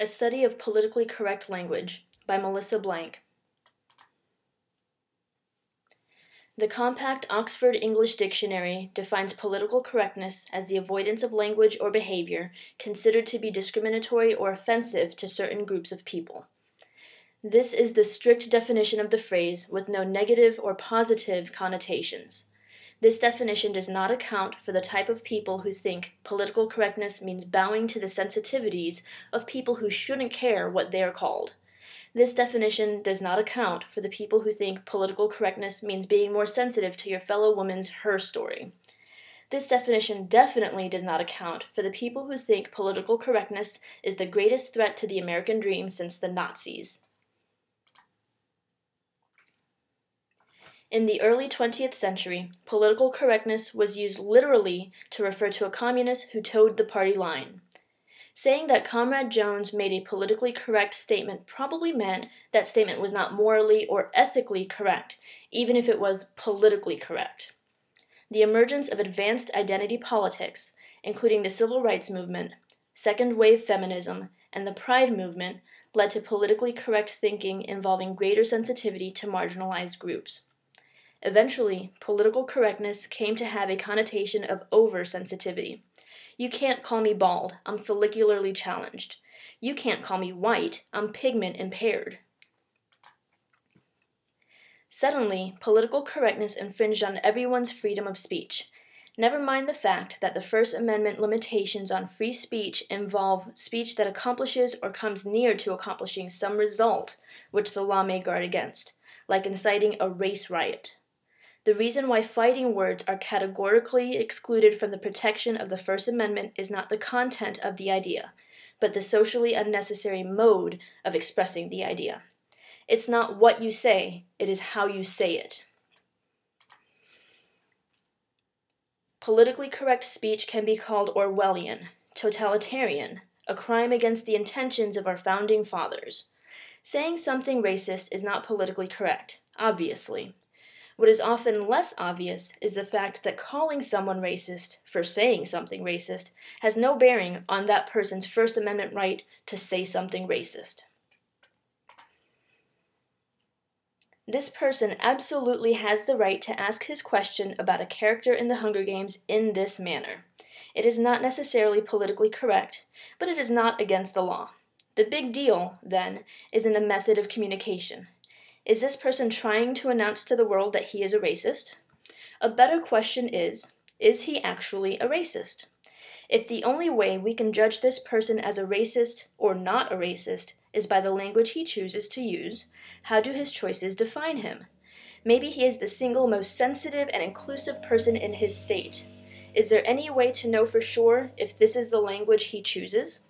A Study of Politically Correct Language by Melissa Blank. The Compact Oxford English Dictionary defines political correctness as the avoidance of language or behavior considered to be discriminatory or offensive to certain groups of people. This is the strict definition of the phrase with no negative or positive connotations. This definition does not account for the type of people who think political correctness means bowing to the sensitivities of people who shouldn't care what they are called. This definition does not account for the people who think political correctness means being more sensitive to your fellow woman's her story. This definition definitely does not account for the people who think political correctness is the greatest threat to the American dream since the Nazis. In the early 20th century, political correctness was used literally to refer to a communist who towed the party line. Saying that Comrade Jones made a politically correct statement probably meant that statement was not morally or ethically correct, even if it was politically correct. The emergence of advanced identity politics, including the civil rights movement, second-wave feminism, and the Pride movement, led to politically correct thinking involving greater sensitivity to marginalized groups. Eventually, political correctness came to have a connotation of oversensitivity. You can't call me bald, I'm follicularly challenged. You can't call me white, I'm pigment impaired. Suddenly, political correctness infringed on everyone's freedom of speech. Never mind the fact that the First Amendment limitations on free speech involve speech that accomplishes or comes near to accomplishing some result which the law may guard against, like inciting a race riot. The reason why fighting words are categorically excluded from the protection of the First Amendment is not the content of the idea, but the socially unnecessary mode of expressing the idea. It's not what you say, it is how you say it. Politically correct speech can be called Orwellian, totalitarian, a crime against the intentions of our founding fathers. Saying something racist is not politically correct, obviously. What is often less obvious is the fact that calling someone racist for saying something racist has no bearing on that person's First Amendment right to say something racist. This person absolutely has the right to ask his question about a character in the Hunger Games in this manner. It is not necessarily politically correct, but it is not against the law. The big deal, then, is in the method of communication. Is this person trying to announce to the world that he is a racist? A better question is he actually a racist? If the only way we can judge this person as a racist or not a racist is by the language he chooses to use, how do his choices define him? Maybe he is the single most sensitive and inclusive person in his state. Is there any way to know for sure if this is the language he chooses?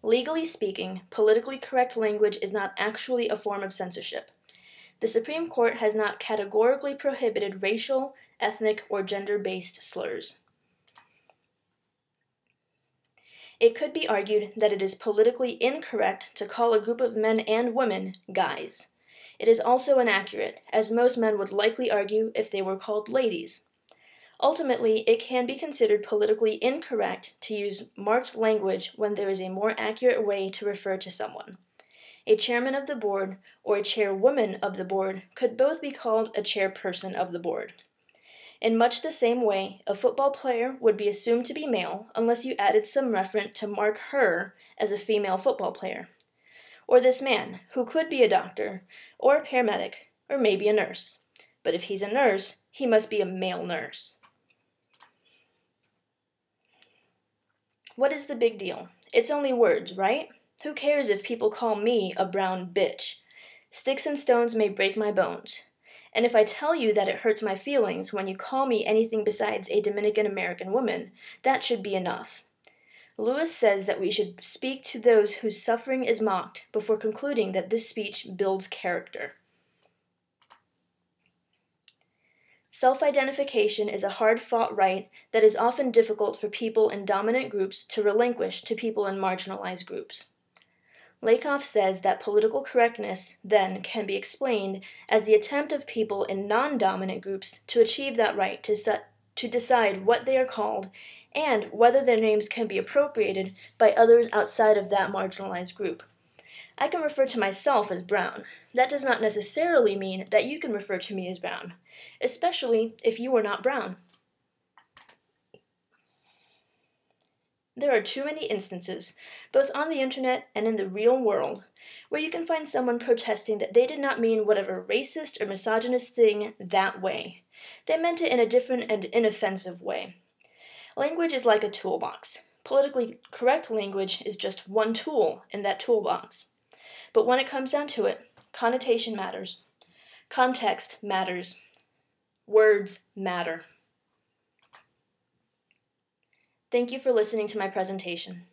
Legally speaking, politically correct language is not actually a form of censorship. The Supreme Court has not categorically prohibited racial, ethnic, or gender-based slurs. It could be argued that it is politically incorrect to call a group of men and women guys. It is also inaccurate, as most men would likely argue if they were called ladies. Ultimately, it can be considered politically incorrect to use marked language when there is a more accurate way to refer to someone. A chairman of the board or a chairwoman of the board could both be called a chairperson of the board. In much the same way, a football player would be assumed to be male unless you added some referent to mark her as a female football player. Or this man, who could be a doctor, or a paramedic, or maybe a nurse. But if he's a nurse, he must be a male nurse. What is the big deal? It's only words, right? Who cares if people call me a brown bitch? Sticks and stones may break my bones. And if I tell you that it hurts my feelings when you call me anything besides a Dominican American woman, that should be enough. Lewis says that we should speak to those whose suffering is mocked before concluding that this speech builds character. Self-identification is a hard-fought right that is often difficult for people in dominant groups to relinquish to people in marginalized groups. Lakoff says that political correctness, then, can be explained as the attempt of people in non-dominant groups to achieve that right to decide what they are called and whether their names can be appropriated by others outside of that marginalized group. I can refer to myself as brown. That does not necessarily mean that you can refer to me as brown, especially if you are not brown. There are too many instances, both on the internet and in the real world, where you can find someone protesting that they did not mean whatever racist or misogynist thing that way. They meant it in a different and inoffensive way. Language is like a toolbox. Politically correct language is just one tool in that toolbox. But when it comes down to it, connotation matters. Context matters. Words matter. Thank you for listening to my presentation.